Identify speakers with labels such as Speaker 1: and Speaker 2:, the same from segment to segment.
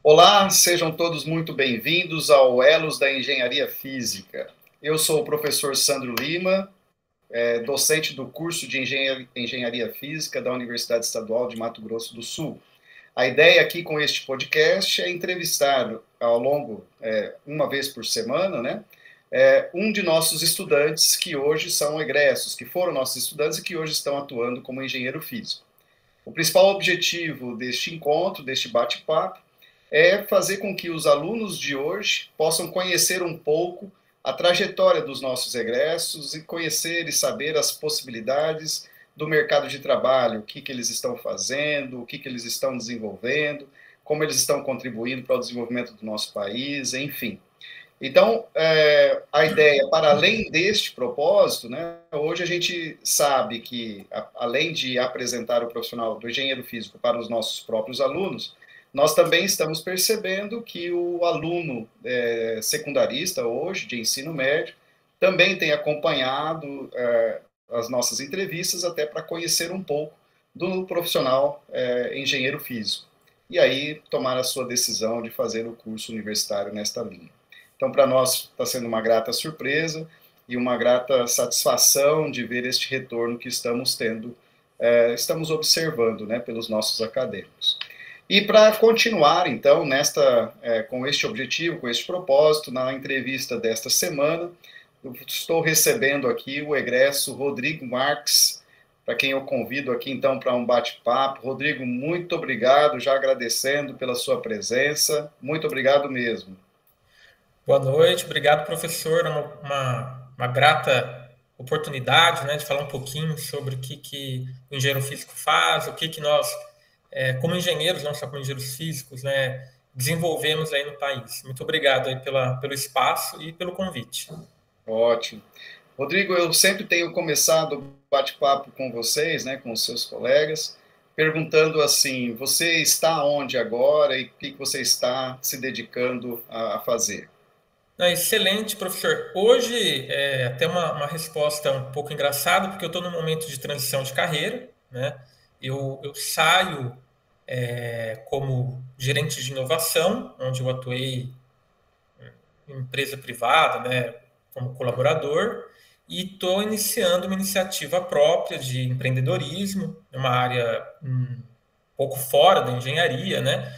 Speaker 1: Olá, sejam todos muito bem-vindos ao Elos da Engenharia Física. Eu sou o professor Sandro Lima, docente do curso de Engenharia Física da Universidade Estadual de Mato Grosso do Sul. A ideia aqui com este podcast é entrevistar ao longo, uma vez por semana, né, um de nossos estudantes que hoje são egressos, que foram nossos estudantes e que hoje estão atuando como engenheiro físico. O principal objetivo deste encontro, deste bate-papo, é fazer com que os alunos de hoje possam conhecer um pouco a trajetória dos nossos egressos e conhecer e saber as possibilidades do mercado de trabalho, o que eles estão fazendo, o que eles estão desenvolvendo, como eles estão contribuindo para o desenvolvimento do nosso país, enfim. Então, a ideia, para além deste propósito, né, hoje a gente sabe que, além de apresentar o profissional do engenheiro físico para os nossos próprios alunos, nós também estamos percebendo que o aluno secundarista hoje, de ensino médio, também tem acompanhado as nossas entrevistas até para conhecer um pouco do profissional engenheiro físico. E aí tomar a sua decisão de fazer o curso universitário nesta linha. Então, para nós está sendo uma grata surpresa e uma grata satisfação de ver este retorno que estamos tendo, estamos observando, né, pelos nossos acadêmicos. E para continuar, então, com este objetivo, com este propósito, na entrevista desta semana, eu estou recebendo aqui o egresso Rodrigo Marques, para quem eu convido aqui, então, para um bate-papo. Rodrigo, muito obrigado, já agradecendo pela sua presença. Muito obrigado mesmo.
Speaker 2: Boa noite, obrigado, professor. É uma grata oportunidade, né, de falar um pouquinho sobre o que o engenheiro físico faz, o que nós, como engenheiros, não só como engenheiros físicos, né, desenvolvemos aí no país. Muito obrigado aí pelo espaço e pelo convite.
Speaker 1: Ótimo. Rodrigo, eu sempre tenho começado o bate-papo com vocês, né, com os seus colegas, perguntando assim, você está onde agora e o que você está se dedicando a fazer?
Speaker 2: Excelente, professor. Hoje, até uma resposta um pouco engraçada, porque eu estou num momento de transição de carreira, né? Eu saio como gerente de inovação, onde eu atuei em empresa privada, né, como colaborador, e estou iniciando uma iniciativa própria de empreendedorismo, uma área um pouco fora da engenharia, né,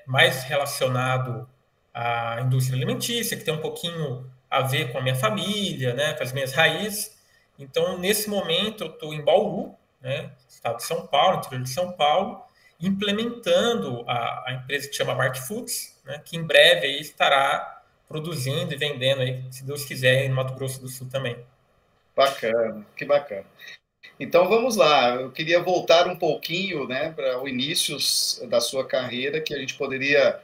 Speaker 2: mais relacionado à indústria alimentícia, que tem um pouquinho a ver com a minha família, né, com as minhas raízes. Então, nesse momento, eu estou em Bauru, né, estado de São Paulo, interior de São Paulo, implementando a empresa que chama Mark Foods, né, que em breve aí estará produzindo e vendendo, aí, se Deus quiser, no Mato Grosso do Sul também.
Speaker 1: Bacana, que bacana. Então vamos lá, eu queria voltar um pouquinho, né, para o início da sua carreira, que a gente poderia,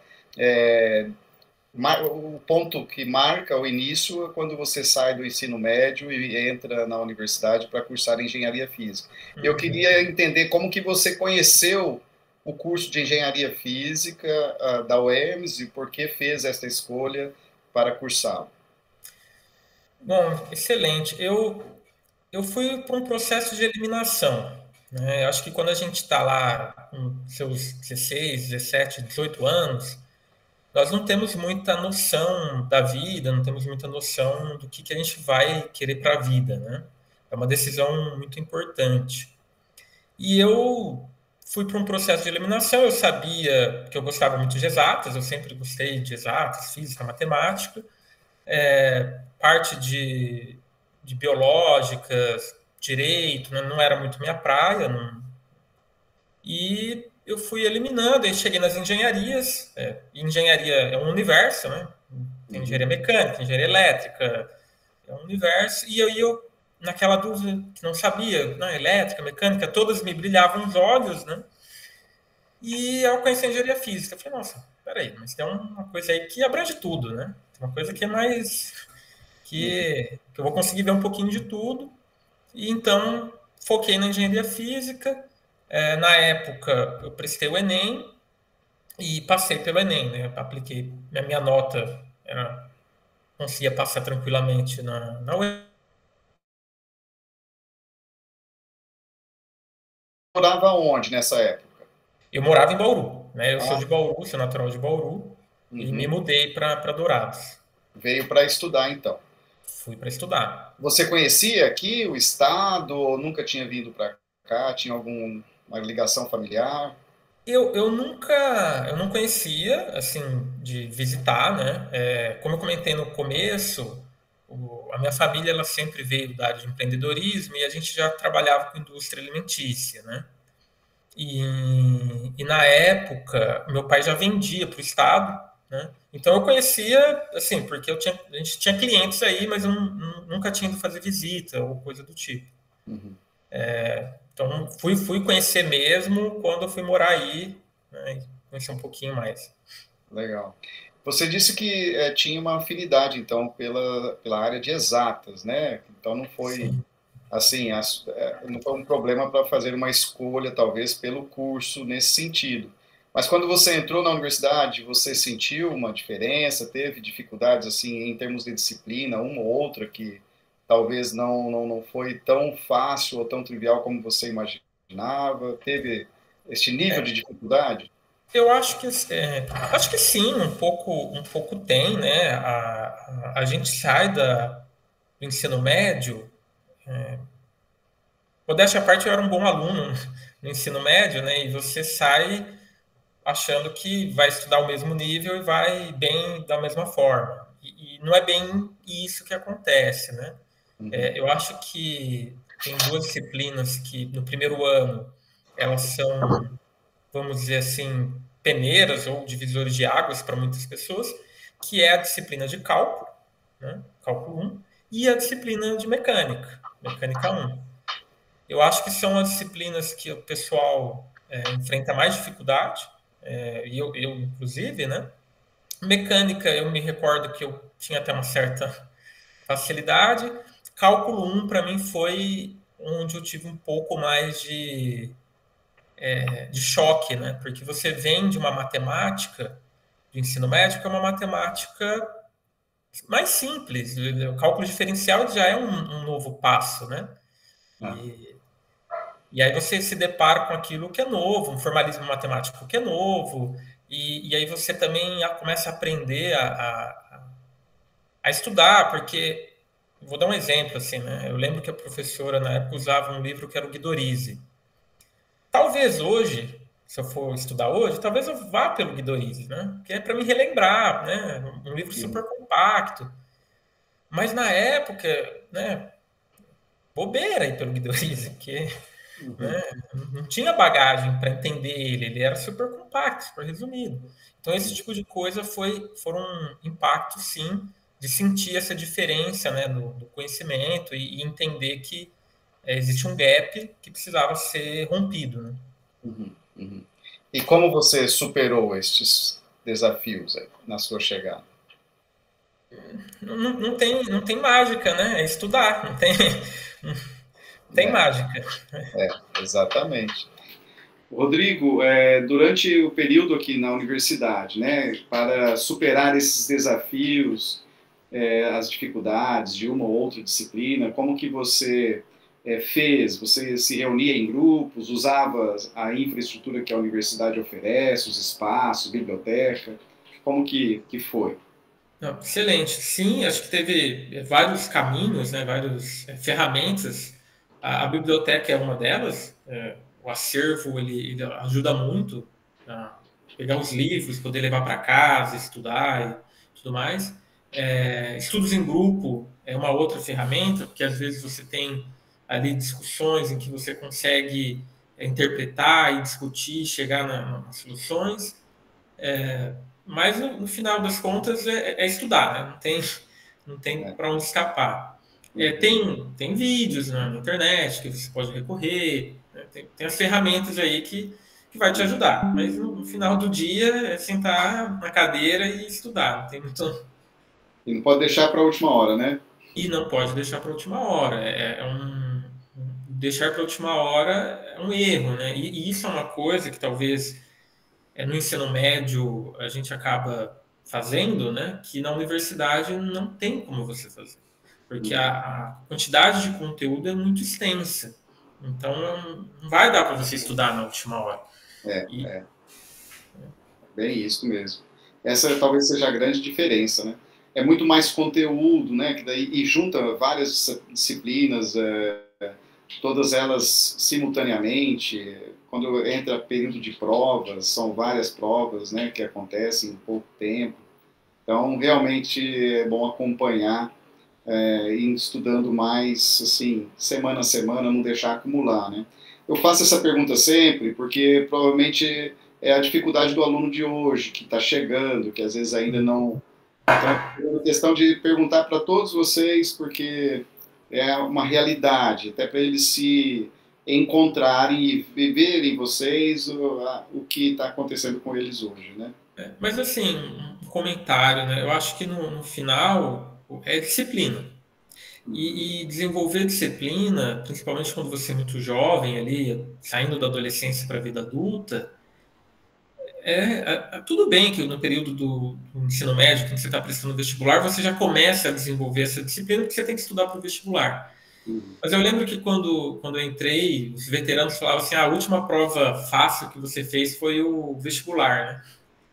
Speaker 1: o ponto que marca o início é quando você sai do ensino médio e entra na universidade para cursar engenharia física. Eu queria entender como que você conheceu o curso de engenharia física da UEMS e por que fez esta escolha para cursá-lo.
Speaker 2: Bom, excelente. Eu fui para um processo de eliminação, né? Eu acho que quando a gente está lá com seus 16, 17, 18 anos, nós não temos muita noção da vida, não temos muita noção do que a gente vai querer para a vida, né? É uma decisão muito importante. E eu fui para um processo de eliminação. Eu sabia que eu gostava muito de exatas, eu sempre gostei de exatas, física, matemática, parte de biológicas, direito, né, não era muito minha praia. Não... E eu fui eliminando, aí cheguei nas engenharias. Engenharia é um universo, né? Tem engenharia mecânica, engenharia elétrica, é um universo. E aí eu, naquela dúvida, que não sabia, né, elétrica, mecânica, todas me brilhavam os olhos, né? E eu conheci a engenharia física. Eu falei, nossa, peraí, mas tem uma coisa aí que abrange tudo, né? Tem uma coisa que é mais que eu vou conseguir ver um pouquinho de tudo. E então foquei na engenharia física. Na época eu prestei o Enem e passei pelo Enem, né? Apliquei, minha nota era, conseguia passar tranquilamente na UEM.
Speaker 1: Morava onde nessa época?
Speaker 2: Eu morava em Bauru. né? Eu sou
Speaker 1: Ah,
Speaker 2: de Bauru, sou natural de Bauru, e me
Speaker 1: uhum.
Speaker 2: mudei para Dourados.
Speaker 1: Veio para estudar, então.
Speaker 2: Fui para estudar.
Speaker 1: Você conhecia aqui o estado ou nunca tinha vindo para cá? Tinha alguma ligação familiar?
Speaker 2: Eu não conhecia, assim, de visitar, né? Como eu comentei no começo, a minha família ela sempre veio da área de empreendedorismo e a gente já trabalhava com indústria alimentícia, né? E, e na época, meu pai já vendia para o estado, né? Então eu conhecia, assim, porque a gente tinha clientes aí, mas eu nunca tinha ido fazer visita ou coisa do tipo.
Speaker 1: Uhum.
Speaker 2: Então fui conhecer mesmo quando eu fui morar aí, né? E conhecer um pouquinho mais.
Speaker 1: Legal. Você disse que tinha uma afinidade, então, pela área de exatas, né? Então não foi
Speaker 2: Sim.
Speaker 1: assim, não foi um problema para fazer uma escolha, talvez, pelo curso nesse sentido. Mas quando você entrou na universidade, você sentiu uma diferença? Teve dificuldades, assim, em termos de disciplina, uma ou outra que talvez não foi tão fácil ou tão trivial como você imaginava? Teve este nível de dificuldade?
Speaker 2: Eu acho que sim, um pouco tem, né? A gente sai do ensino médio. Modéstia à parte, eu era um bom aluno no ensino médio, né? E você sai achando que vai estudar o mesmo nível e vai bem da mesma forma. E não é bem isso que acontece, né?
Speaker 1: Uhum.
Speaker 2: Eu acho que tem duas disciplinas que no primeiro ano elas são, vamos dizer assim, peneiras ou divisores de águas para muitas pessoas, que é a disciplina de cálculo, né? Cálculo um, e a disciplina de mecânica, mecânica um. Eu acho que são as disciplinas que o pessoal enfrenta mais dificuldade, e eu, inclusive, né? Mecânica, eu me recordo que eu tinha até uma certa facilidade. Cálculo um para mim, foi onde eu tive um pouco mais de choque, né? Porque você vem de uma matemática do ensino médio, que é uma matemática mais simples. O cálculo diferencial já é um novo passo, né?
Speaker 1: Ah,
Speaker 2: E E aí você se depara com aquilo que é novo, um formalismo matemático que é novo, e aí você também começa a aprender a estudar, porque, vou dar um exemplo, assim, né? Eu lembro que a professora, na época, usava um livro que era o Guidorize. Talvez hoje, se eu for estudar hoje, talvez eu vá pelo Guidorize, né? Que é para me relembrar, né? Um livro super
Speaker 1: uhum.
Speaker 2: compacto. Mas na época, né? Bobeira ir pelo Guidorize, porque
Speaker 1: Uhum.
Speaker 2: né? Não tinha bagagem para entender ele era super compacto, super resumido. Então, esse tipo de coisa foram impactos, sim, de sentir essa diferença, né, do conhecimento e entender que existe um gap que precisava ser rompido. Né?
Speaker 1: Uhum. Uhum. E como você superou estes desafios aí, na sua chegada?
Speaker 2: Não tem mágica, né? É estudar, não tem
Speaker 1: É,
Speaker 2: mágica.
Speaker 1: exatamente. Rodrigo, durante o período aqui na universidade, né, para superar esses desafios, as dificuldades de uma ou outra disciplina, como que você fez? Você se reunia em grupos, usava a infraestrutura que a universidade oferece, os espaços, biblioteca? Como que foi?
Speaker 2: Não, excelente. Sim, acho que teve vários caminhos, né, várias ferramentas. A biblioteca é uma delas. O acervo ele ajuda muito a pegar os livros, poder levar para casa, estudar e tudo mais. Estudos em grupo é uma outra ferramenta, porque às vezes você tem ali discussões em que você consegue interpretar e discutir, chegar nas soluções. Mas no final das contas é estudar, né? Não tem
Speaker 1: É.
Speaker 2: para onde escapar.
Speaker 1: Uhum.
Speaker 2: Tem vídeos na internet que você pode recorrer, né? Tem as ferramentas aí que vai te ajudar. Mas no final do dia é sentar na cadeira e estudar. Não tem muito.
Speaker 1: E não pode deixar para a última hora, né?
Speaker 2: E não pode deixar para a última hora. Deixar para a última hora é um erro, né? E isso é uma coisa que talvez no ensino médio a gente acaba fazendo, né, que na universidade não tem como você fazer, porque
Speaker 1: Uhum.
Speaker 2: a quantidade de conteúdo é muito extensa. Então não vai dar para você estudar na última hora.
Speaker 1: É,
Speaker 2: E,
Speaker 1: é. bem isso mesmo. Essa talvez seja a grande diferença, né? É muito mais conteúdo, né? Que daí, e junta várias disciplinas, todas elas simultaneamente. Quando entra período de provas, são várias provas, né? Que acontecem em pouco tempo. Então, realmente é bom acompanhar, ir estudando mais, assim, semana a semana, não deixar acumular, né? Eu faço essa pergunta sempre porque provavelmente é a dificuldade do aluno de hoje, que está chegando, que às vezes ainda não... Então, é uma questão de perguntar para todos vocês, porque é uma realidade, até para eles se encontrarem e viverem vocês o que está acontecendo com eles hoje, né?
Speaker 2: Mas assim, um comentário, né? Eu acho que no final é disciplina. E desenvolver disciplina, principalmente quando você é muito jovem ali, saindo da adolescência para a vida adulta, tudo bem que no período do ensino médio, quando você está prestando vestibular, você já começa a desenvolver essa disciplina porque você tem que estudar para o vestibular. Mas eu lembro que quando eu entrei, os veteranos falavam assim: a última prova fácil que você fez foi o vestibular,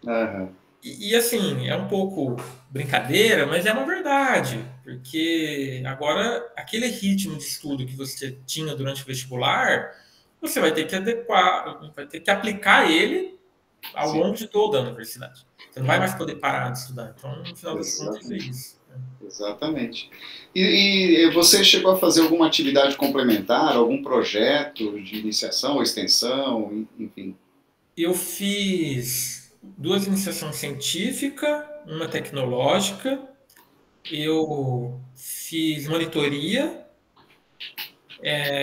Speaker 2: né?
Speaker 1: Aham.
Speaker 2: E assim, é um pouco brincadeira, mas é uma verdade, porque agora aquele ritmo de estudo que você tinha durante o vestibular, você vai ter que adequar, vai ter que aplicar ele ao
Speaker 1: Sim,
Speaker 2: longo de toda a universidade. Você não vai mais poder parar de estudar. Então, no final das contas, é
Speaker 1: exatamente.
Speaker 2: isso.
Speaker 1: Exatamente. E você chegou a fazer alguma atividade complementar, algum projeto de iniciação ou extensão, enfim?
Speaker 2: Eu fiz duas iniciações científica, uma tecnológica, eu fiz monitoria.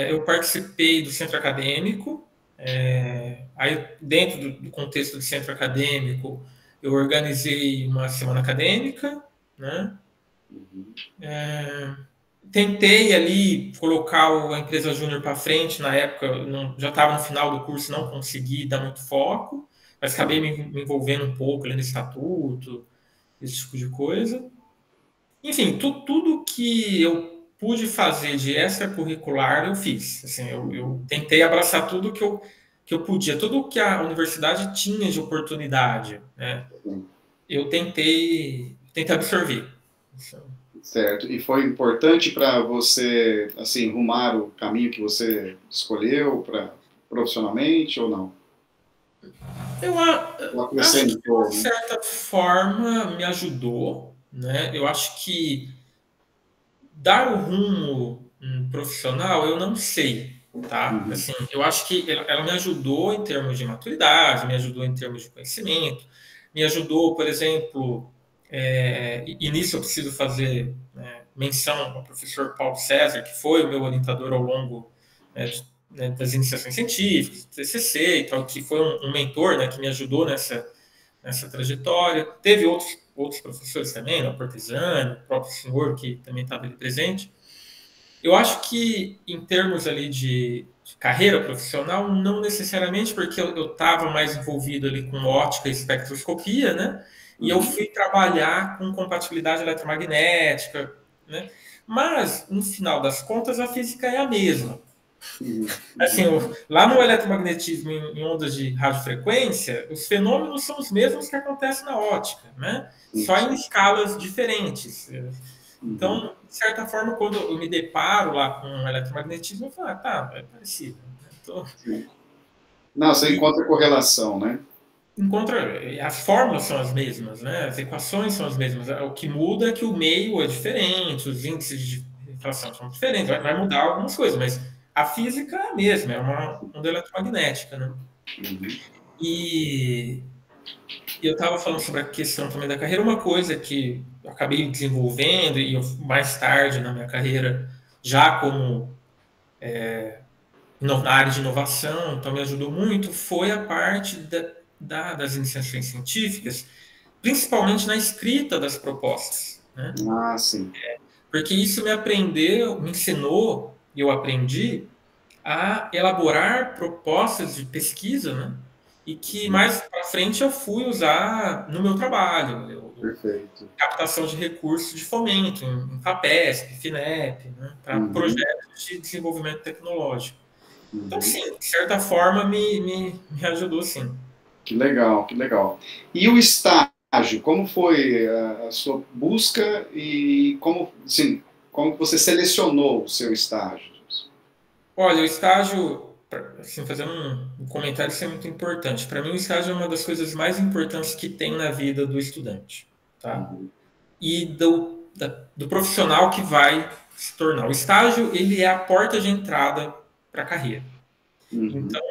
Speaker 2: Eu participei do centro acadêmico. Aí, dentro do contexto do centro acadêmico, eu organizei uma semana acadêmica, né?
Speaker 1: Uhum.
Speaker 2: Tentei ali colocar a empresa júnior para frente. Na época, já estava no final do curso, não consegui dar muito foco, mas acabei me envolvendo um pouco ali no estatuto, esse tipo de coisa. Enfim, tudo que eu pude fazer de extracurricular eu fiz. Assim, eu tentei abraçar tudo que eu podia, tudo que a universidade tinha de oportunidade, né?
Speaker 1: Sim.
Speaker 2: Eu tentei absorver.
Speaker 1: Certo. E foi importante para você, assim, rumar o caminho que você escolheu para profissionalmente ou não?
Speaker 2: Eu
Speaker 1: Ou
Speaker 2: acho que de uma
Speaker 1: acrescentou, né?
Speaker 2: certa forma me ajudou, né? Eu acho que dar o rumo profissional eu não sei, tá?
Speaker 1: Uhum.
Speaker 2: Assim, eu acho que ela me ajudou em termos de maturidade, me ajudou em termos de conhecimento, me ajudou, por exemplo, e nisso eu preciso fazer, né, menção ao professor Paulo César, que foi o meu orientador ao longo, né, das iniciações científicas, do TCC e tal, que foi um mentor, né, que me ajudou nessa trajetória. Teve outros professores também, né, o Portesani, o próprio senhor, que também estava ali presente. Eu acho que, em termos ali de carreira profissional, não necessariamente, porque eu estava mais envolvido ali com ótica e espectroscopia, né? E eu
Speaker 1: Uhum.
Speaker 2: fui trabalhar com compatibilidade eletromagnética, né? Mas, no final das contas, a física é a mesma.
Speaker 1: Uhum.
Speaker 2: Assim,
Speaker 1: Uhum.
Speaker 2: lá no eletromagnetismo em ondas de radiofrequência, os fenômenos são os mesmos que acontecem na ótica, né?
Speaker 1: Sim,
Speaker 2: Só em
Speaker 1: sim.
Speaker 2: escalas diferentes.
Speaker 1: Uhum.
Speaker 2: Então, de certa forma, quando eu me deparo lá com o eletromagnetismo, eu falo, tá, é parecido. Então,
Speaker 1: Sim. Não, você
Speaker 2: e
Speaker 1: encontra correlação, né?
Speaker 2: as fórmulas são as mesmas, né? As equações são as mesmas. O que muda é que o meio é diferente, os índices de inflação são diferentes, vai mudar algumas coisas, mas a física é a mesma, é uma onda eletromagnética, né?
Speaker 1: Uhum.
Speaker 2: E eu estava falando sobre a questão também da carreira, uma coisa que eu acabei desenvolvendo e eu, mais tarde na minha carreira, já como na área de inovação, então me ajudou muito, foi a parte das iniciações científicas, principalmente na escrita das propostas, né?
Speaker 1: Ah, sim.
Speaker 2: Porque isso me ensinou, e eu aprendi a elaborar propostas de pesquisa, né? E que
Speaker 1: Uhum.
Speaker 2: mais para frente eu fui usar no meu trabalho,
Speaker 1: Perfeito.
Speaker 2: captação de recursos de fomento, em FAPESP, FINEP, né? Para
Speaker 1: Uhum.
Speaker 2: projetos de desenvolvimento tecnológico. Então,
Speaker 1: Uhum.
Speaker 2: sim, de certa forma me ajudou, sim.
Speaker 1: Que legal, que legal. E o estágio, como foi a sua busca e como, assim, como você selecionou o seu estágio?
Speaker 2: Olha, o estágio, assim, fazendo um comentário, isso é muito importante. Para mim, o estágio é uma das coisas mais importantes que tem na vida do estudante, tá?
Speaker 1: Uhum,
Speaker 2: E do profissional que vai se tornar. O estágio, ele é a porta de entrada para a carreira.
Speaker 1: uhum,
Speaker 2: Então,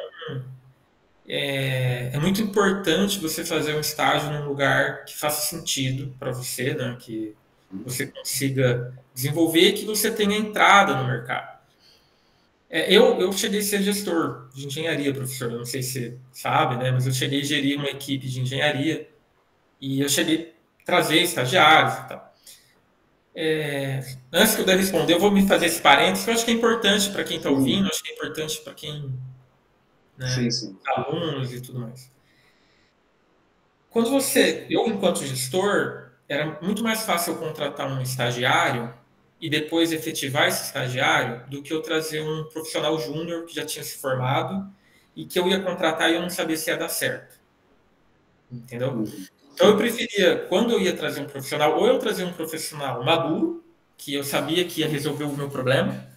Speaker 2: é muito importante você fazer um estágio num lugar que faça sentido para você, né? Que você consiga desenvolver e que você tenha entrada no mercado. Eu cheguei a ser gestor de engenharia, professor. Eu não sei se você sabe, né? Mas eu cheguei a gerir uma equipe de engenharia e eu cheguei a trazer estagiários e tal. Antes que eu der responder, eu vou me fazer esse parênteses, que eu acho que é importante para quem está
Speaker 1: sim,
Speaker 2: ouvindo, acho que é importante para quem,
Speaker 1: sim,
Speaker 2: né,
Speaker 1: sim.
Speaker 2: alunos e tudo mais. Eu enquanto gestor, era muito mais fácil eu contratar um estagiário e depois efetivar esse estagiário do que eu trazer um profissional júnior que já tinha se formado e que eu ia contratar e eu não sabia se ia dar certo, entendeu?
Speaker 1: Uhum,
Speaker 2: Então eu
Speaker 1: sim.
Speaker 2: preferia, quando eu ia trazer um profissional, ou eu trazia um profissional maduro, que eu sabia que ia resolver o meu problema,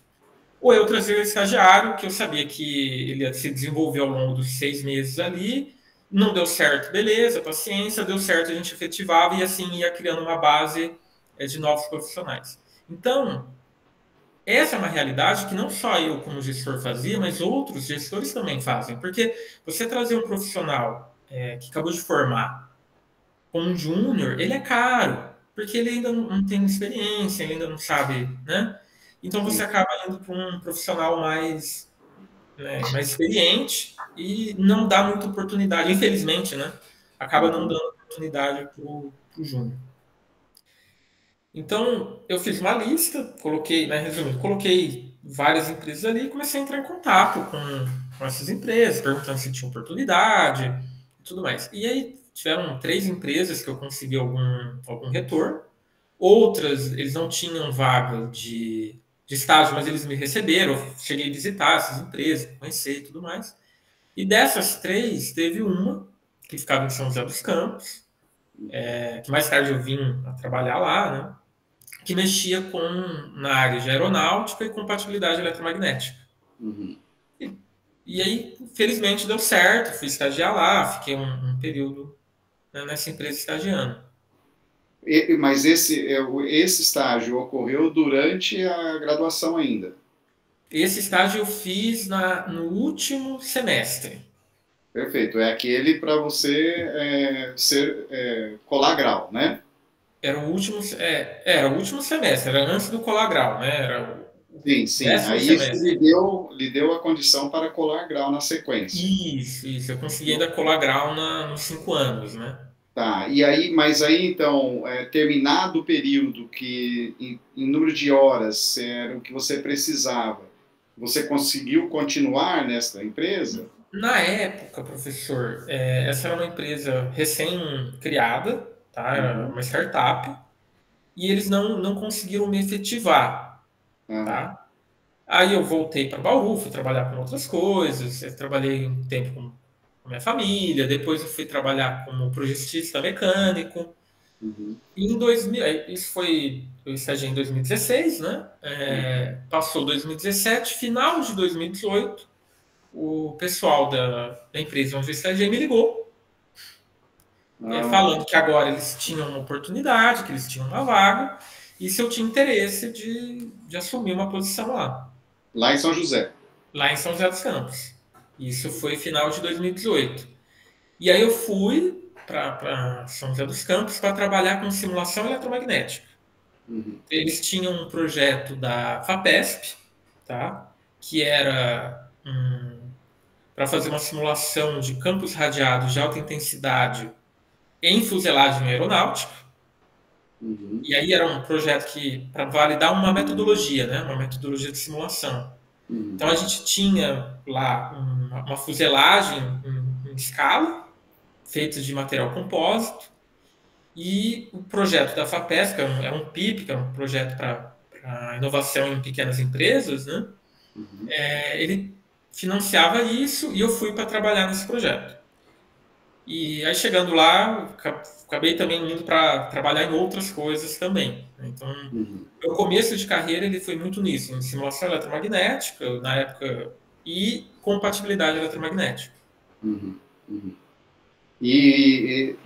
Speaker 2: ou eu trazia o estagiário, que eu sabia que ele ia se desenvolver ao longo dos 6 meses ali. Não deu certo, beleza, paciência, deu certo, a gente efetivava e assim ia criando uma base de novos profissionais. Então, essa é uma realidade que não só eu, como gestor, fazia, mas outros gestores também fazem. Porque você trazer um profissional que acabou de formar com um júnior, ele é caro, porque ele ainda não tem experiência, ele ainda não sabe, né? Então você acaba indo para um profissional mais, né, mais experiente e não dá muita oportunidade, infelizmente, né? Acaba não
Speaker 1: Uhum,
Speaker 2: dando oportunidade para o júnior. Então eu fiz uma lista, coloquei, né, resumindo, coloquei várias empresas ali e comecei a entrar em contato com essas empresas, perguntando se tinha oportunidade e tudo mais. E aí tiveram 3 empresas que eu consegui algum retorno. Outras, eles não tinham vaga de estágio, mas eles me receberam. Eu cheguei a visitar essas empresas, conhecer e tudo mais. E dessas 3, teve uma que ficava em São José dos Campos, que mais tarde eu vim a trabalhar lá, né? Que mexia na área de aeronáutica e compatibilidade eletromagnética.
Speaker 1: uhum.
Speaker 2: E, e aí, felizmente, deu certo. Fui estagiar lá, fiquei um período, né, nessa empresa estagiando.
Speaker 1: Mas esse estágio ocorreu durante a graduação ainda.
Speaker 2: Esse estágio eu fiz no último semestre.
Speaker 1: Perfeito. É aquele para você colar grau, né?
Speaker 2: Era o último semestre, era antes do colar grau, né? Era
Speaker 1: Sim,
Speaker 2: o
Speaker 1: sim.
Speaker 2: 10º
Speaker 1: Aí isso
Speaker 2: semestre.
Speaker 1: lhe deu a condição para colar grau na sequência.
Speaker 2: Isso. Eu consegui ainda colar grau nos 5 anos, né?
Speaker 1: Tá. E aí, mas aí então, terminado o período que em número de horas era o que você precisava, você conseguiu continuar nessa empresa?
Speaker 2: Na época, professor, essa era uma empresa recém-criada, tá? Era
Speaker 1: Uhum.
Speaker 2: uma startup, e eles não conseguiram me efetivar,
Speaker 1: Ah,
Speaker 2: tá? Aí eu voltei para Bauru, fui trabalhar com outras coisas, eu trabalhei um tempo com minha família, depois eu fui trabalhar como projetista mecânico.
Speaker 1: uhum,
Speaker 2: E eu estagiei em 2016, né? Passou 2017, final de 2018, o pessoal da empresa onde eu estagiei me ligou,
Speaker 1: ah,
Speaker 2: falando que agora eles tinham uma oportunidade, que eles tinham uma vaga, e se eu tinha interesse de assumir uma posição
Speaker 1: lá em São José.
Speaker 2: lá em São José dos Campos. Isso foi final de 2018. E aí eu fui para São José dos Campos para trabalhar com simulação eletromagnética.
Speaker 1: Uhum,
Speaker 2: Eles tinham um projeto da FAPESP, tá? Que era para fazer uma simulação de campos radiados de alta intensidade em fuselagem aeronáutica.
Speaker 1: uhum,
Speaker 2: E aí era um projeto que para validar uma metodologia, né? Uma metodologia de simulação.
Speaker 1: uhum,
Speaker 2: Então a gente tinha lá uma fuselagem em escala, feita de material compósito, e o projeto da FAPESP, que é um PIP, que é um projeto para inovação em pequenas empresas, né?
Speaker 1: uhum.
Speaker 2: Ele financiava isso e eu fui para trabalhar nesse projeto. E aí, chegando lá, acabei também indo para trabalhar em outras coisas também. Então,
Speaker 3: Uhum.
Speaker 2: meu começo de carreira ele foi muito nisso, em simulação eletromagnética, na época, e compatibilidade eletromagnética.
Speaker 3: Uhum. Uhum. E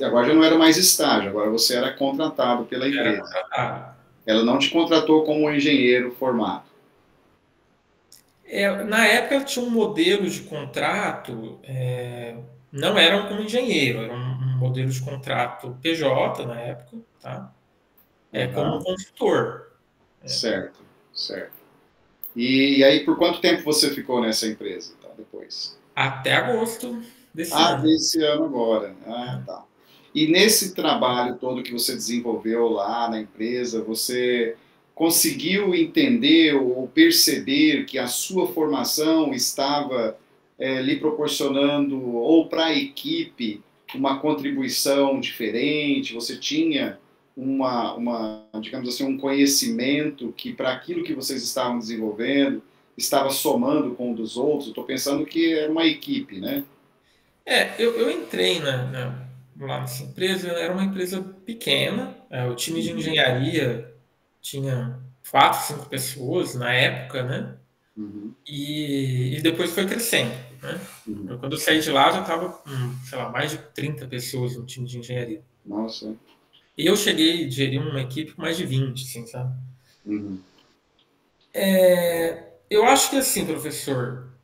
Speaker 3: agora já não era mais estágio, agora você era contratado pela
Speaker 2: Era
Speaker 3: empresa.
Speaker 2: contratado.
Speaker 3: Ela não te contratou como engenheiro formado.
Speaker 2: Na época tinha um modelo de contrato, não era como engenheiro, era um modelo de contrato PJ na época, tá? Como
Speaker 3: Uhum.
Speaker 2: consultor.
Speaker 3: Certo, certo. E aí, por quanto tempo você ficou nessa empresa, tá, depois?
Speaker 2: Até agosto desse
Speaker 3: Ah,
Speaker 2: ano.
Speaker 3: desse ano agora. Ah, tá. E nesse trabalho todo que você desenvolveu lá na empresa, você conseguiu entender ou perceber que a sua formação estava lhe proporcionando, ou para a equipe, uma contribuição diferente? Você tinha digamos assim, um conhecimento que para aquilo que vocês estavam desenvolvendo estava somando com o dos outros? Estou pensando que era uma equipe, né?
Speaker 2: Eu entrei lá nessa empresa, era uma empresa pequena, o time de
Speaker 3: Uhum,
Speaker 2: engenharia tinha 4, 5 pessoas na época, né?
Speaker 3: uhum,
Speaker 2: E depois foi crescendo, né?
Speaker 3: uhum.
Speaker 2: Quando eu saí de lá, já estava com, sei lá, mais de 30 pessoas no time de engenharia.
Speaker 3: Nossa.
Speaker 2: E eu cheguei a gerir uma equipe com mais de 20, assim, sabe?
Speaker 3: Uhum,
Speaker 2: Eu acho que assim, professor,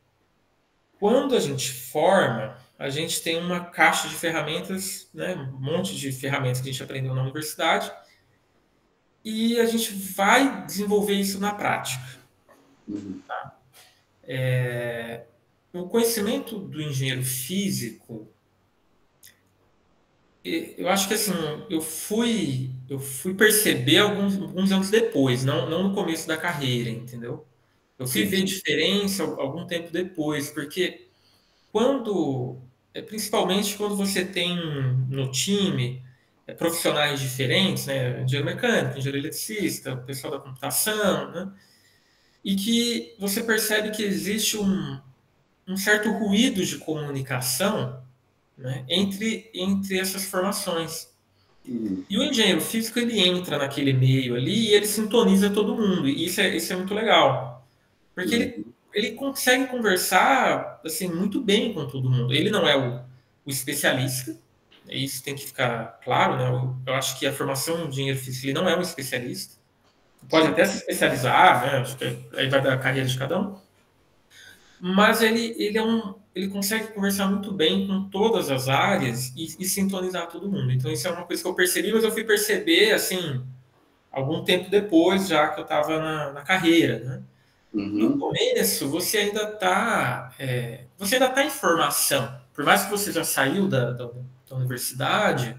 Speaker 2: quando a gente forma, a gente tem uma caixa de ferramentas, né, um monte de ferramentas que a gente aprendeu na universidade, e a gente vai desenvolver isso na prática.
Speaker 3: uhum,
Speaker 2: O conhecimento do engenheiro físico, eu acho que assim, eu fui perceber alguns anos depois, não no começo da carreira, entendeu? Eu fui
Speaker 3: sim.
Speaker 2: ver diferença algum tempo depois, porque quando, principalmente quando você tem no time profissionais diferentes, né, engenheiro mecânico, engenheiro eletricista, o pessoal da computação, né, e que você percebe que existe um certo ruído de comunicação, né, entre essas formações.
Speaker 3: Uhum,
Speaker 2: E o engenheiro físico ele entra naquele meio ali e ele sintoniza todo mundo. E isso é muito legal. Porque
Speaker 3: uhum,
Speaker 2: ele consegue conversar assim, muito bem com todo mundo. Ele não é o especialista, isso tem que ficar claro, né? Eu acho que a formação de engenheiro físico ele não é um especialista. Pode
Speaker 3: sim.
Speaker 2: até se especializar, né? Acho que aí vai da carreira de cada um. Mas ele consegue conversar muito bem com todas as áreas e sintonizar todo mundo. Então isso é uma coisa que eu percebi, mas eu fui perceber assim algum tempo depois, já que eu estava na carreira, né? No
Speaker 3: Uhum,
Speaker 2: começo, você ainda tá em formação. Por mais que você já saiu da universidade,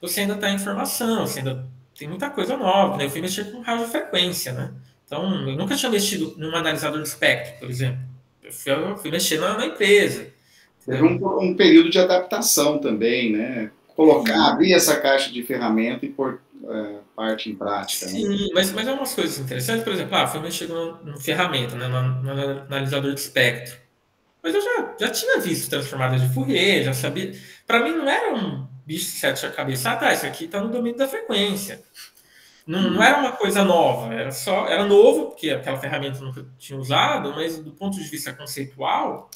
Speaker 2: você ainda está em formação, você ainda tem muita coisa nova, né? Eu fui mexer com radiofrequência, né? Então, eu nunca tinha mexido num analisador de espectro, por exemplo. Eu fui mexer na empresa,
Speaker 3: teve
Speaker 2: entendeu?
Speaker 3: um período de adaptação também, né? Colocar,
Speaker 2: E,
Speaker 3: abrir essa caixa de ferramenta e pôr parte em prática, né?
Speaker 2: sim, mas é umas coisas interessantes, por exemplo, fui mexer no ferramenta, né, no analisador de espectro. Mas eu já tinha visto transformada de Fourier, já sabia. Para mim não era um bicho de sete cabeças. Ah, tá, isso aqui está no domínio da frequência. Não
Speaker 3: Uhum.
Speaker 2: era uma coisa nova, era novo, porque aquela ferramenta eu nunca tinha usado, mas do ponto de vista conceitual,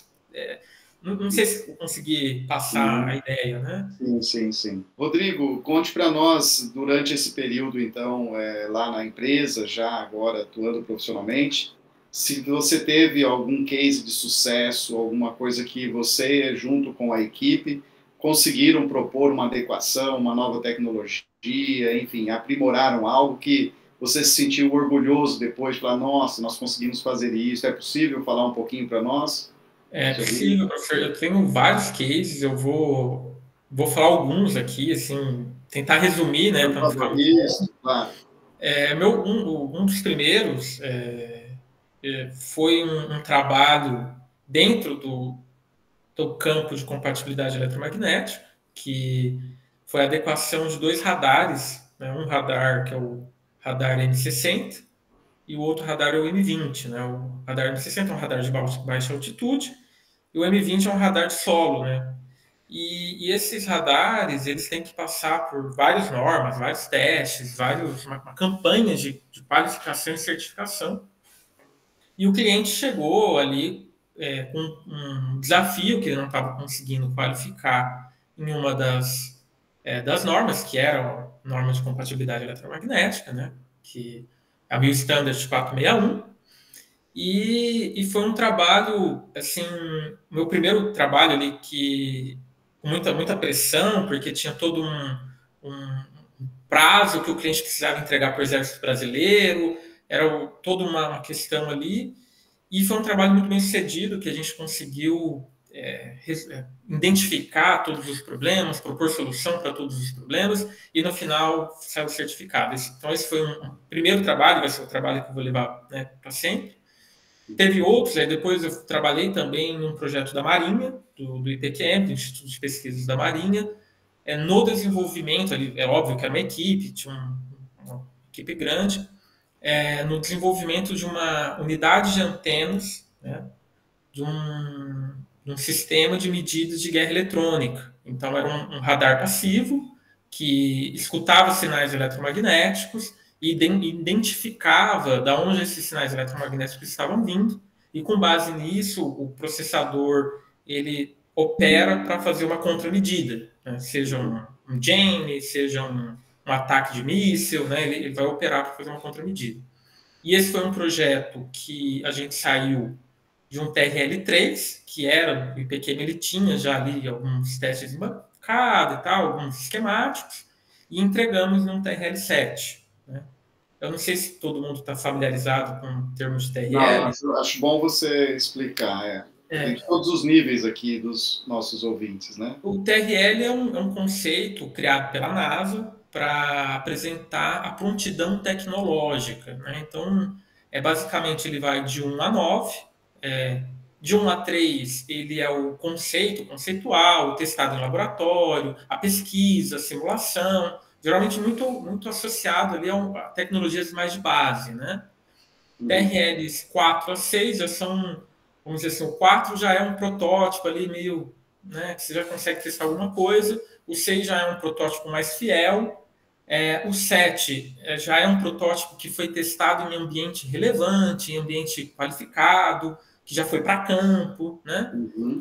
Speaker 2: não sei se eu consegui passar a
Speaker 3: Sim,
Speaker 2: ideia, né?
Speaker 3: sim, sim, sim. Rodrigo, conte para nós, durante esse período, então, lá na empresa, já agora atuando profissionalmente, se você teve algum case de sucesso, alguma coisa que você, junto com a equipe, conseguiram propor uma adequação, uma nova tecnologia, enfim, aprimoraram algo que você se sentiu orgulhoso depois de falar, nossa, nós conseguimos fazer isso. É possível falar um pouquinho para nós
Speaker 2: É
Speaker 3: sobre
Speaker 2: possível, professor. Eu tenho vários cases, eu vou falar alguns aqui, assim, tentar resumir, né, para não ficar muito
Speaker 3: isso?
Speaker 2: longo.
Speaker 3: Claro.
Speaker 2: Um dos primeiros foi um trabalho dentro do campo de compatibilidade eletromagnética, que foi a adequação de dois radares, né? Um radar que é o radar M60 e o outro radar é o M20. Né? O radar M60 é um radar de baixa altitude e o M20 é um radar de solo. Né? E esses radares, eles têm que passar por várias normas, vários testes, uma campanha de qualificação e certificação. E o cliente chegou ali com um desafio que ele não estava conseguindo qualificar em uma das normas, que era a norma de compatibilidade eletromagnética, né? Que é a BIOS Standard 461. E foi um trabalho, assim, meu primeiro trabalho ali que com muita pressão, porque tinha todo um prazo que o cliente precisava entregar para o Exército Brasileiro, era toda uma questão ali. E foi um trabalho muito bem sucedido, que a gente conseguiu identificar todos os problemas, propor solução para todos os problemas, e no final saiu certificado. Então, esse foi um primeiro trabalho, vai ser o trabalho que eu vou levar, né, para sempre. Teve outros, aí depois eu trabalhei também em um projeto da Marinha, do IPQM, do Instituto de Pesquisas da Marinha, no desenvolvimento, ali, é óbvio que era uma equipe, tinha uma equipe grande, no desenvolvimento de uma unidade de antenas, né, de um sistema de medidas de guerra eletrônica. Então, era um radar passivo que escutava sinais eletromagnéticos e identificava de onde esses sinais eletromagnéticos estavam vindo, e com base nisso, o processador ele opera para fazer uma contramedida, né? Seja um jam, seja um ataque de míssil, né? Ele vai operar para fazer uma contramedida. E esse foi um projeto que a gente saiu de um TRL3, que era o IPQM, ele tinha já ali alguns testes em bancada e tal, alguns esquemáticos, e entregamos num TRL7. Né? Eu não sei se todo mundo está familiarizado com termos de TRL.
Speaker 3: Não, acho bom você explicar. Tem todos os níveis aqui dos nossos ouvintes, né?
Speaker 2: O TRL é um conceito criado pela NASA para apresentar a prontidão tecnológica. Né? Então, basicamente, ele vai de 1 a 9. De 1 a 3, ele é o conceitual, o testado em laboratório, a pesquisa, a simulação, geralmente muito associado ali a tecnologias mais de base, né? TRLs 4 a 6 já são, vamos dizer assim, o 4 já é um protótipo ali meio, né, que você já consegue testar alguma coisa, o 6 já é um protótipo mais fiel, o 7 já é um protótipo que foi testado em ambiente relevante, em ambiente qualificado, que já foi para campo, né?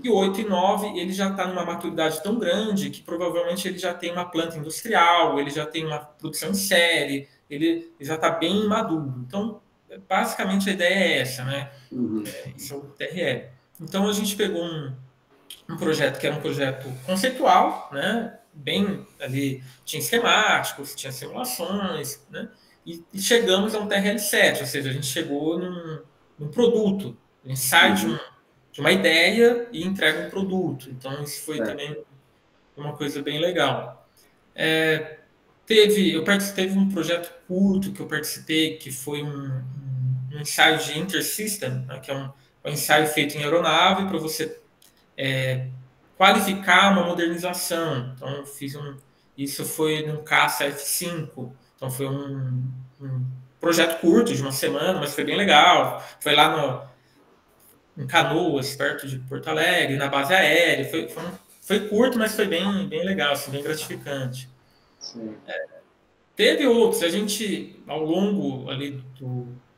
Speaker 2: E o 8 e 9, ele já está numa maturidade tão grande que provavelmente ele já tem uma planta industrial, ele já tem uma produção em série, ele já está bem maduro. Então, basicamente a ideia é essa, né? Isso é o TRL. Então, a gente pegou um projeto que era um projeto conceitual, né? Bem ali, tinha esquemáticos, tinha simulações, né? E chegamos a um TRL7, ou seja, a gente chegou num produto. A gente sai de uma ideia e entrega um produto. Então, isso foi também uma coisa bem legal. Teve um projeto curto que eu participei, que foi um ensaio de intersystem, né, que é um ensaio feito em aeronave para você qualificar uma modernização. Então, eu fiz isso foi num caça F5. Então, foi um projeto curto, de uma semana, mas foi bem legal. Foi lá em Canoas, perto de Porto Alegre, na base aérea. Foi curto, mas foi bem legal, assim, bem gratificante. Teve outros. A gente, ao longo ali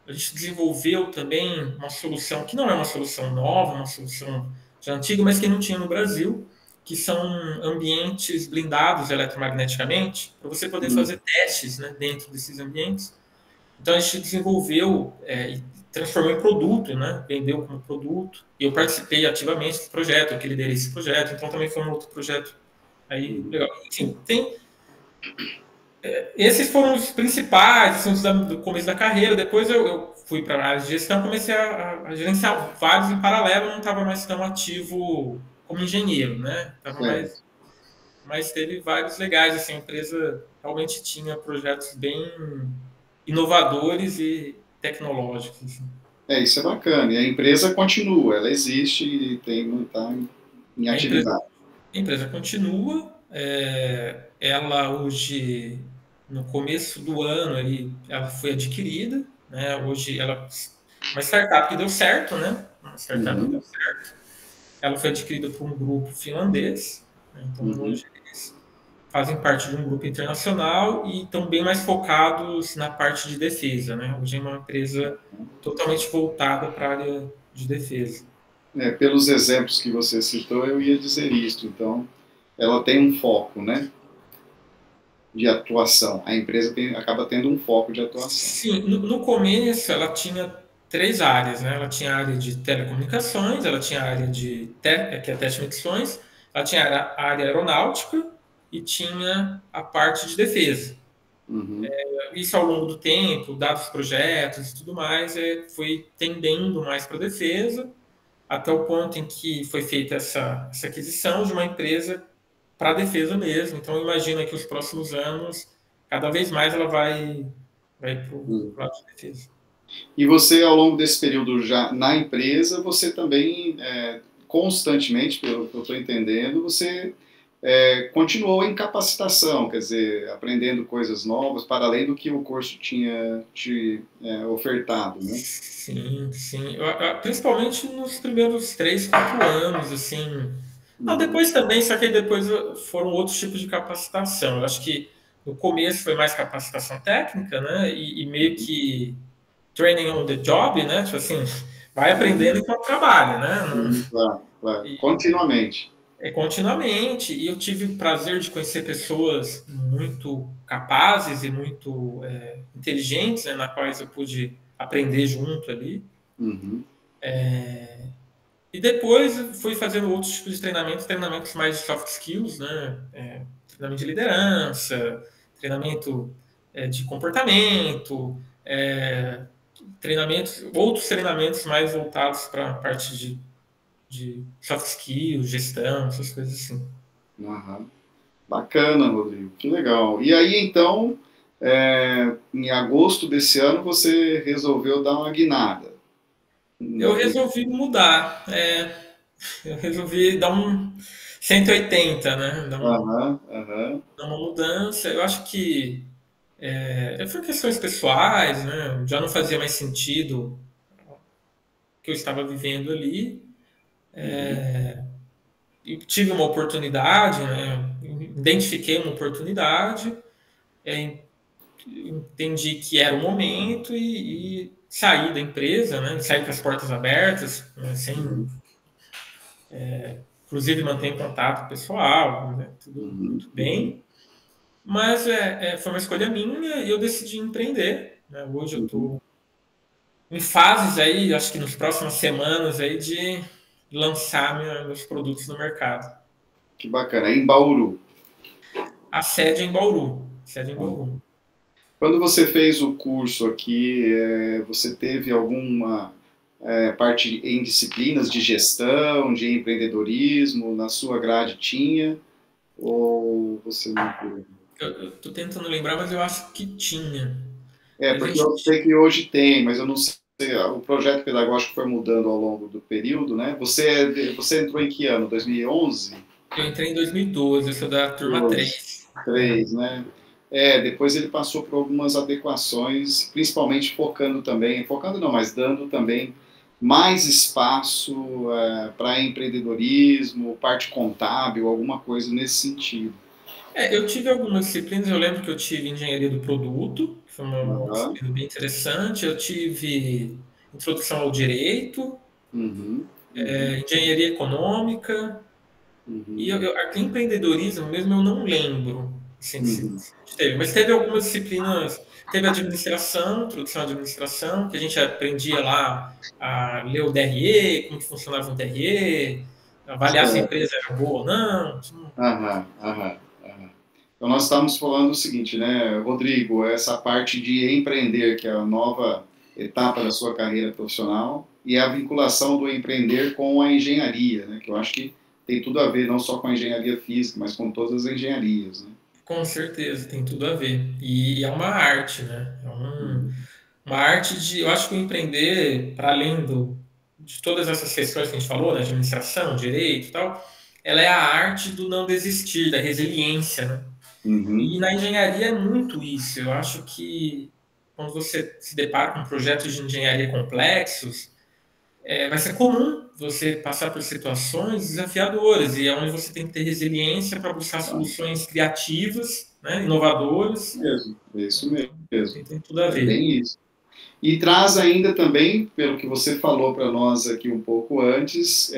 Speaker 2: a gente desenvolveu também uma solução que não é uma solução nova, uma solução já antiga, mas que não tinha no Brasil, que são ambientes blindados eletromagneticamente, para você poder fazer testes, né, dentro desses ambientes. Então a gente desenvolveu e transformou em produto, né, vendeu como produto, e eu participei ativamente desse projeto, eu que liderei esse projeto, então também foi um outro projeto aí legal. Enfim, esses foram os principais, assim, do começo da carreira. Depois eu fui para a área de gestão, comecei a gerenciar vários em paralelo, eu não estava mais tão ativo como engenheiro, né? Mas teve vários legais, assim, a empresa realmente tinha projetos bem inovadores e tecnológicos. Assim.
Speaker 3: Isso é bacana. E a empresa continua, ela existe e está em atividade.
Speaker 2: A empresa continua. Ela hoje, no começo do ano, ela foi adquirida. Né? Hoje ela uma startup que deu certo, né? Uma startup que deu certo. Ela foi adquirida por um grupo finlandês. né? Então, hoje eles fazem parte de um grupo internacional e estão bem mais focados na parte de defesa, né? Hoje é uma empresa totalmente voltada para a área de defesa.
Speaker 3: Pelos exemplos que você citou, eu ia dizer isso. Então, ela tem um foco, né, de atuação. A empresa acaba tendo um foco de atuação.
Speaker 2: Sim, no começo ela tinha três áreas, né? Ela tinha a área de telecomunicações, ela tinha a área que é teste de missões, ela tinha a área aeronáutica e tinha a parte de defesa. Isso ao longo do tempo, dados os projetos e tudo mais, foi tendendo mais para a defesa, até o ponto em que foi feita essa aquisição de uma empresa para a defesa mesmo. Então, imagina que os próximos anos, cada vez mais ela vai para o lado de defesa.
Speaker 3: E você, ao longo desse período já na empresa, você também, constantemente, pelo que eu estou entendendo, você continuou em capacitação, quer dizer, aprendendo coisas novas, para além do que o curso tinha te ofertado, né?
Speaker 2: Sim, sim. Principalmente nos primeiros 3, 4 anos, assim. Não, depois também, só que aí depois foram outros tipos de capacitação. Eu acho que no começo foi mais capacitação técnica, né? E meio que training on the job, né? Tipo assim, vai aprendendo enquanto trabalha, né?
Speaker 3: Claro, claro.
Speaker 2: E,
Speaker 3: Continuamente.
Speaker 2: continuamente. E eu tive o prazer de conhecer pessoas muito capazes e muito inteligentes, né? Na quais eu pude aprender junto ali. E depois fui fazendo outros tipos de treinamentos mais de soft skills, né? Treinamento de liderança, treinamento de comportamento, outros treinamentos mais voltados para a parte de soft skills, gestão, essas coisas assim.
Speaker 3: Bacana, Rodrigo, que legal. E aí, então, em agosto desse ano, você resolveu dar uma guinada.
Speaker 2: Eu resolvi mudar. Eu resolvi dar um 180, né? Dar uma mudança. Eu acho que foi questões pessoais, né? Já não fazia mais sentido o que eu estava vivendo ali. E tive uma oportunidade, né? Identifiquei uma oportunidade, entendi que era o momento e saí da empresa, né? Saí com as portas abertas, né? Inclusive mantenho contato pessoal, né? Tudo muito bem. Mas foi uma escolha minha e eu decidi empreender, né? Hoje eu estou em fases aí, acho que nas próximas semanas aí, de lançar meus produtos no mercado.
Speaker 3: Que bacana. É em Bauru.
Speaker 2: A sede é em Bauru. Sede é em Bauru.
Speaker 3: Quando você fez o curso aqui, você teve alguma parte em disciplinas de gestão, de empreendedorismo, na sua grade tinha? Ou você não teve?
Speaker 2: Eu estou tentando lembrar, mas eu acho que tinha.
Speaker 3: Porque eu sei que hoje tem, mas eu não sei. O projeto pedagógico foi mudando ao longo do período, né? Você entrou em que ano? 2011?
Speaker 2: Eu entrei em 2012, eu sou da turma 3.
Speaker 3: 3, né? Depois ele passou por algumas adequações, principalmente focando não, mas dando também mais espaço para empreendedorismo, parte contábil, alguma coisa nesse sentido.
Speaker 2: Eu tive algumas disciplinas, eu lembro que eu tive engenharia do produto, que foi uma disciplina bem interessante, eu tive introdução ao direito, engenharia econômica, e empreendedorismo mesmo eu não lembro, assim, se teve, mas teve algumas disciplinas, teve administração, introdução à administração, que a gente aprendia lá a ler o DRE, como que funcionava o DRE, avaliar se a empresa era boa ou não.
Speaker 3: Então nós estamos falando o seguinte, né, Rodrigo, essa parte de empreender, que é a nova etapa da sua carreira profissional, e a vinculação do empreender com a engenharia, né, que eu acho que tem tudo a ver não só com a engenharia física, mas com todas as engenharias, né?
Speaker 2: Com certeza, tem tudo a ver. E é uma arte, né? Uma arte de... Eu acho que o empreender, para além de todas essas questões que a gente falou, né? Administração, direito e tal, ela é a arte do não desistir, da resiliência, né? E na engenharia é muito isso. Eu acho que quando você se depara com projetos de engenharia complexos, vai ser comum você passar por situações desafiadoras e é onde você tem que ter resiliência para buscar soluções criativas, né, inovadoras.
Speaker 3: É isso mesmo.
Speaker 2: Tem tudo a ver.
Speaker 3: É bem isso. E traz ainda também, pelo que você falou para nós aqui um pouco antes,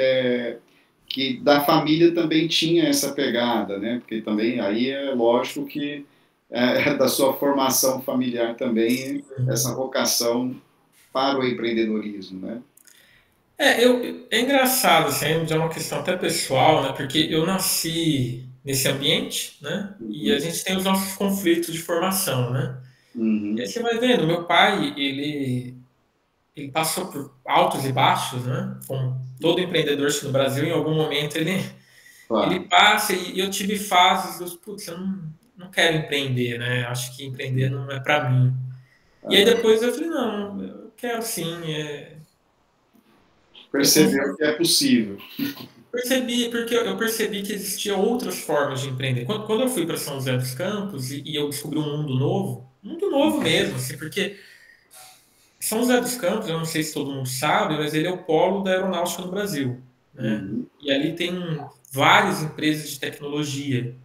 Speaker 3: que da família também tinha essa pegada, né? Porque também aí é lógico que da sua formação familiar também essa vocação para o empreendedorismo, né?
Speaker 2: É engraçado, assim, é uma questão até pessoal, né? Porque eu nasci nesse ambiente, né? E a gente tem os nossos conflitos de formação, né? E aí você vai vendo, meu pai, ele passou por altos e baixos, né? Como todo empreendedor no Brasil, em algum momento ele passa e eu tive fases, putz, eu não quero empreender, né? Acho que empreender não é para mim. E aí depois eu falei, não, eu quero sim.
Speaker 3: Percebeu que é possível.
Speaker 2: Percebi, porque eu percebi que existiam outras formas de empreender. Quando eu fui para São José dos Campos e eu descobri um mundo novo mesmo, assim, porque São José dos Campos, eu não sei se todo mundo sabe, mas ele é o polo da aeronáutica no Brasil, né? E ali tem várias empresas de tecnologia.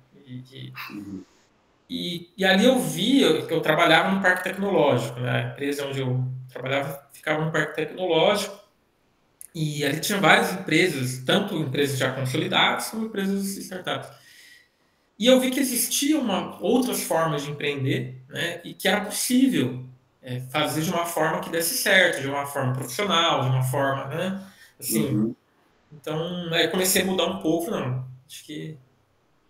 Speaker 2: E ali eu via que eu trabalhava no parque tecnológico, né? A empresa onde eu trabalhava ficava no parque tecnológico. E ali tinha várias empresas, tanto empresas já consolidadas como empresas startups. E eu vi que existiam outras formas de empreender, né? E que era possível fazer de uma forma que desse certo, de uma forma profissional, de uma forma, né? Assim, então, aí eu comecei a mudar um pouco, não. Acho que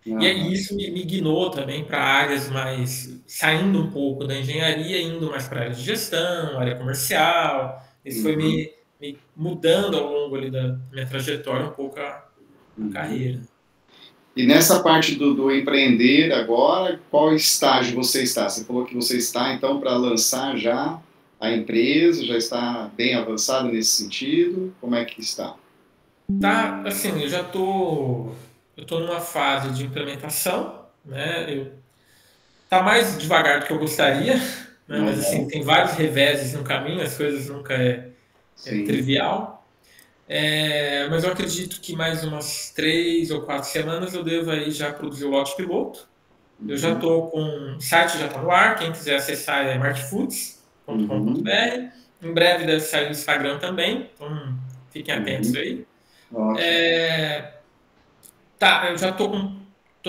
Speaker 2: e aí isso me guiou também para áreas mais, saindo um pouco da engenharia, indo mais para a área de gestão, área comercial. Isso foi me mudando ao longo ali da minha trajetória um pouco a carreira.
Speaker 3: E nessa parte do empreender agora, qual estágio você está? Você falou que você está, então, para lançar já a empresa, já está bem avançado nesse sentido? Como é que está?
Speaker 2: Tá, assim, eu tô numa fase de implementação, né? Tá mais devagar do que eu gostaria, né? Mas assim, tem vários reveses no caminho, as coisas nunca é trivial. Mas eu acredito que mais umas 3 ou 4 semanas eu devo aí já produzir o lote piloto. Eu já estou com o site já está no ar, quem quiser acessar é martfoods.com.br. Em breve deve sair no Instagram também, então fiquem atentos aí. Tá, eu já tô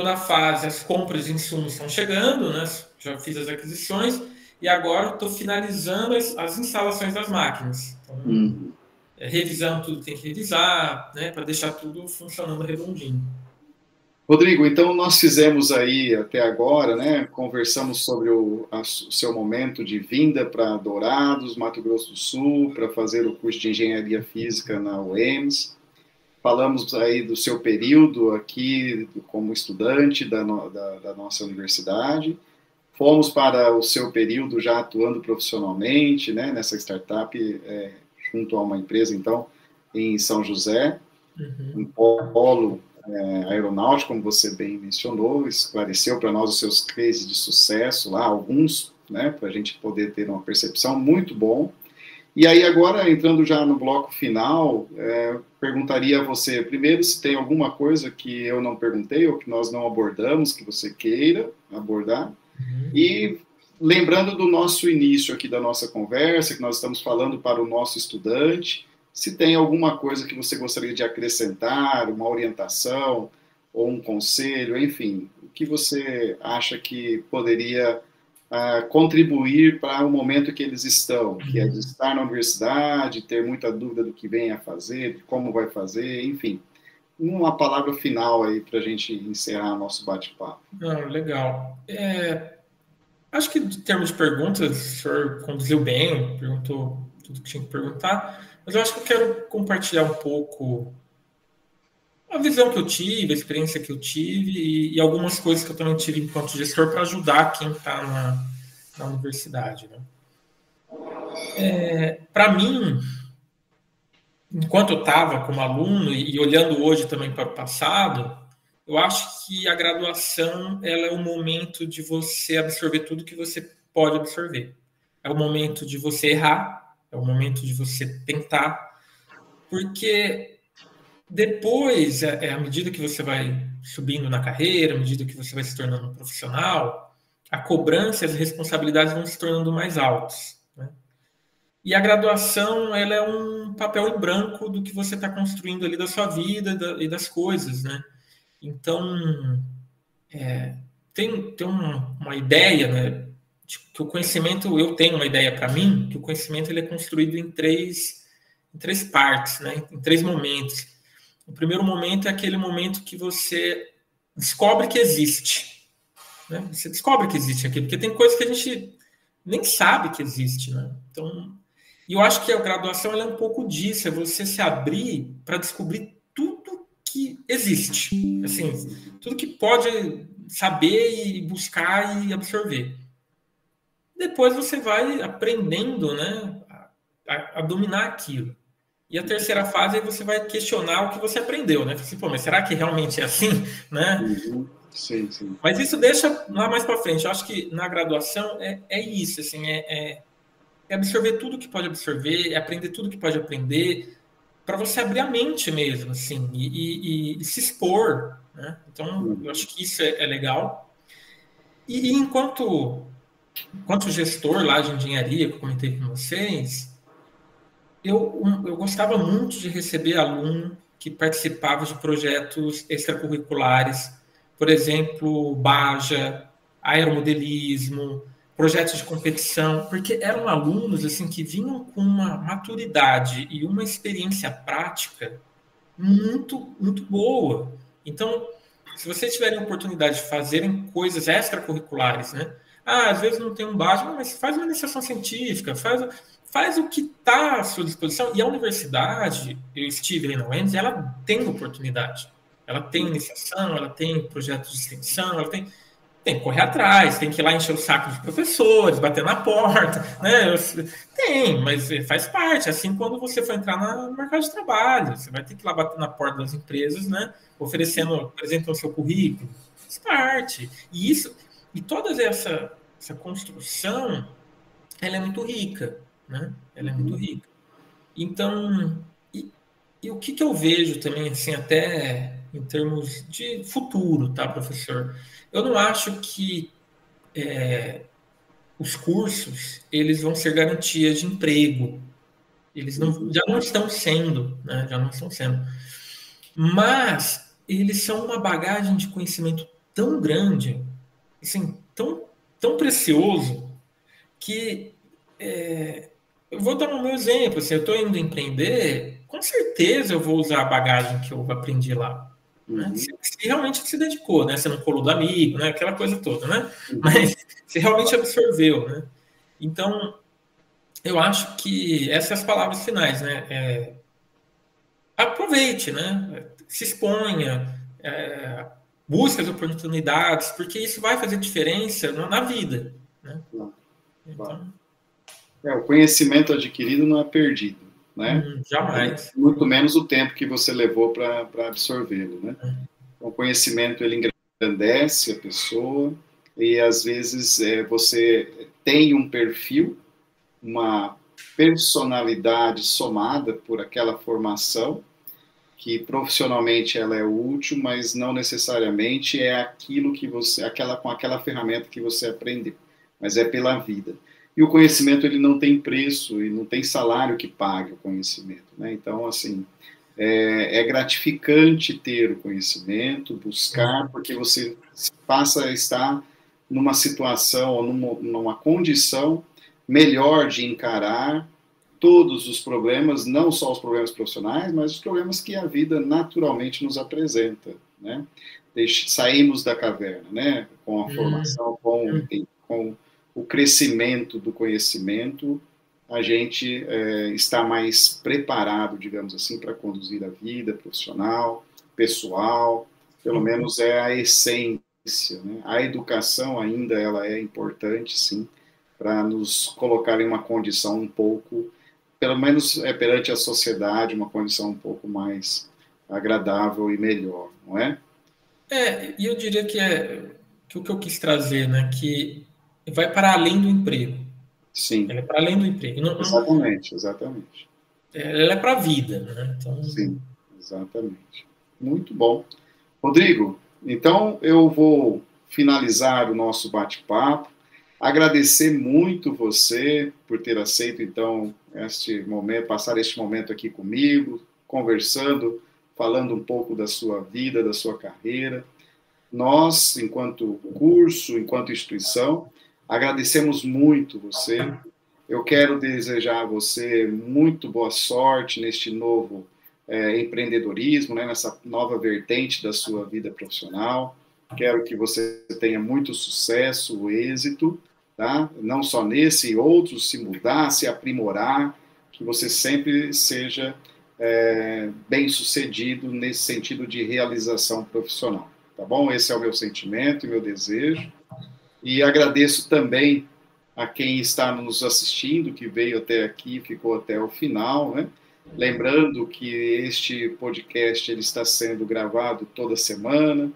Speaker 2: na fase, as compras de insumos estão chegando, né? Já fiz as aquisições e agora estou finalizando as instalações das máquinas. Então, revisando tudo que tem que revisar, né? Para deixar tudo funcionando redondinho.
Speaker 3: Rodrigo, então nós fizemos aí até agora, né? Conversamos sobre o seu momento de vinda para Dourados, Mato Grosso do Sul, para fazer o curso de Engenharia Física na UEMS. Falamos aí do seu período aqui como estudante da nossa universidade. Fomos para o seu período já atuando profissionalmente, né, nessa startup, junto a uma empresa, então, em São José, um polo aeronáutico, como você bem mencionou, esclareceu para nós os seus cases de sucesso lá, alguns, né, para a gente poder ter uma percepção muito bom. E aí agora, entrando já no bloco final, perguntaria a você, primeiro, se tem alguma coisa que eu não perguntei ou que nós não abordamos, que você queira abordar. E lembrando do nosso início aqui da nossa conversa, que nós estamos falando para o nosso estudante, se tem alguma coisa que você gostaria de acrescentar, uma orientação ou um conselho, enfim, o que você acha que poderia contribuir para o momento que eles estão, que é de estar na universidade, ter muita dúvida do que vem a fazer, de como vai fazer, enfim. Uma palavra final aí para a gente encerrar nosso bate-papo.
Speaker 2: Legal. Acho que, em termos de perguntas, o senhor conduziu bem, perguntou tudo que tinha que perguntar, mas eu acho que eu quero compartilhar um pouco a visão que eu tive, a experiência que eu tive e algumas coisas que eu também tive enquanto gestor para ajudar quem está na universidade. Né? Para mim, enquanto eu estava como aluno e olhando hoje também para o passado, eu acho que a graduação ela é o momento de você absorver tudo que você pode absorver. É o momento de você errar, é o momento de você tentar. Porque depois, à medida que você vai subindo na carreira, à medida que você vai se tornando um profissional, a cobrança e as responsabilidades vão se tornando mais altas, né? E a graduação, ela é um papel em branco do que você está construindo ali da sua vida e das coisas, né? Então, tem uma ideia, né, de que o conhecimento, eu tenho uma ideia para mim, que o conhecimento ele é construído em três partes, né, em três momentos. O primeiro momento é aquele momento que você descobre que existe, né? Você descobre que existe aquilo, porque tem coisas que a gente nem sabe que existe, né? Então, e eu acho que a graduação ela é um pouco disso, é você se abrir para descobrir tudo que existe, assim, tudo que pode saber e buscar e absorver. Depois você vai aprendendo, né, a dominar aquilo. E a terceira fase é você vai questionar o que você aprendeu, né? Assim, pô, mas será que realmente é assim, né?
Speaker 3: Sim, sim.
Speaker 2: Mas isso deixa lá mais para frente. Eu acho que na graduação é isso, assim, é absorver tudo que pode absorver, é aprender tudo que pode aprender, para você abrir a mente mesmo, assim, e se expor, né? Então, eu acho que isso é legal. E enquanto gestor lá de engenharia, que eu comentei com vocês, eu gostava muito de receber aluno que participava de projetos extracurriculares, por exemplo, Baja, aeromodelismo, projetos de competição, porque eram alunos assim que vinham com uma maturidade e uma experiência prática muito, muito boa. Então, se vocês tiverem a oportunidade de fazerem coisas extracurriculares, né? Ah, às vezes não tem um Baja, mas faz uma iniciação científica, faz o que está à sua disposição. E a universidade, eu estive aí na UENS, ela tem oportunidade. Ela tem iniciação, ela tem projetos de extensão, ela tem que correr atrás, tem que ir lá encher o saco dos professores, bater na porta, né? Tem, mas faz parte. Assim, quando você for entrar no mercado de trabalho, você vai ter que ir lá bater na porta das empresas, né? Oferecendo, apresentando o seu currículo. Faz parte. E toda essa construção, ela é muito rica, né? Ela é muito rica. Então, e o que eu vejo também, assim, até em termos de futuro, tá, professor? Eu não acho que os cursos eles vão ser garantias de emprego. Eles já não estão sendo, né? Já não estão sendo. Mas eles são uma bagagem de conhecimento tão grande, assim, tão precioso, que eu vou dar um meu exemplo. Assim, eu estou indo empreender, com certeza eu vou usar a bagagem que eu aprendi lá. Né? Se realmente se dedicou, né? Você não colou do amigo, né? Aquela coisa toda, né? Mas se realmente absorveu, né? Então, eu acho que essas palavras finais, né? Aproveite, né? Se exponha, busque as oportunidades, porque isso vai fazer diferença na vida, né? Então,
Speaker 3: o conhecimento adquirido não é perdido, né?
Speaker 2: Jamais.
Speaker 3: Muito menos o tempo que você levou para absorvê-lo, né? O conhecimento ele engrandece a pessoa e às vezes você tem um perfil, uma personalidade somada por aquela formação que profissionalmente ela é útil, mas não necessariamente é aquilo que você, com aquela ferramenta que você aprendeu, mas é pela vida. E o conhecimento ele não tem preço e não tem salário que pague o conhecimento, né? Então, assim, é gratificante ter o conhecimento, buscar, porque você passa a estar numa situação ou numa condição melhor de encarar todos os problemas, não só os problemas profissionais, mas os problemas que a vida naturalmente nos apresenta, né? Saímos da caverna, né? Com a formação, com o crescimento do conhecimento, a gente está mais preparado, digamos assim, para conduzir a vida profissional, pessoal, pelo menos é a essência, né? A educação ainda ela é importante, sim, para nos colocar em uma condição um pouco, pelo menos perante a sociedade, uma condição um pouco mais agradável e melhor, não é?
Speaker 2: E eu diria que o que eu quis trazer, né, que vai para além do emprego.
Speaker 3: Sim.
Speaker 2: Ele é para além do emprego.
Speaker 3: Exatamente, exatamente.
Speaker 2: ela é para a vida, né? Então...
Speaker 3: Sim, exatamente. Muito bom. Rodrigo, então eu vou finalizar o nosso bate-papo. Agradecer muito você por ter aceito, então, este momento, passar este momento aqui comigo, conversando, falando um pouco da sua vida, da sua carreira. Nós, enquanto curso, enquanto instituição, agradecemos muito você. Eu quero desejar a você muito boa sorte neste novo empreendedorismo, né, nessa nova vertente da sua vida profissional. Quero que você tenha muito sucesso, êxito, tá? Não só nesse, outros, se mudar, se aprimorar, que você sempre seja bem-sucedido nesse sentido de realização profissional, tá bom? Esse é o meu sentimento e meu desejo. E agradeço também a quem está nos assistindo, que veio até aqui, ficou até o final, né? Lembrando que este podcast ele está sendo gravado toda semana,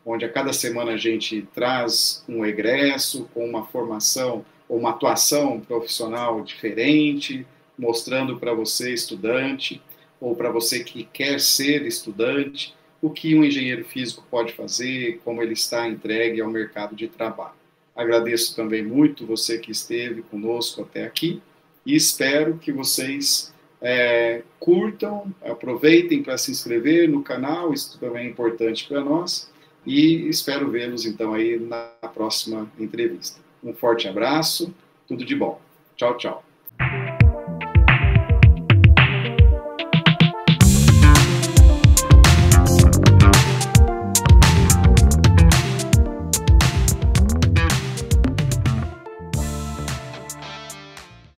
Speaker 3: onde a cada semana a gente traz um egresso com uma formação ou uma atuação profissional diferente, mostrando para você, estudante, ou para você que quer ser estudante, o que um engenheiro físico pode fazer, como ele está entregue ao mercado de trabalho. Agradeço também muito você que esteve conosco até aqui e espero que vocês curtam, aproveitem para se inscrever no canal, isso também é importante para nós, e espero vê-los então aí na próxima entrevista. Um forte abraço, tudo de bom. Tchau, tchau.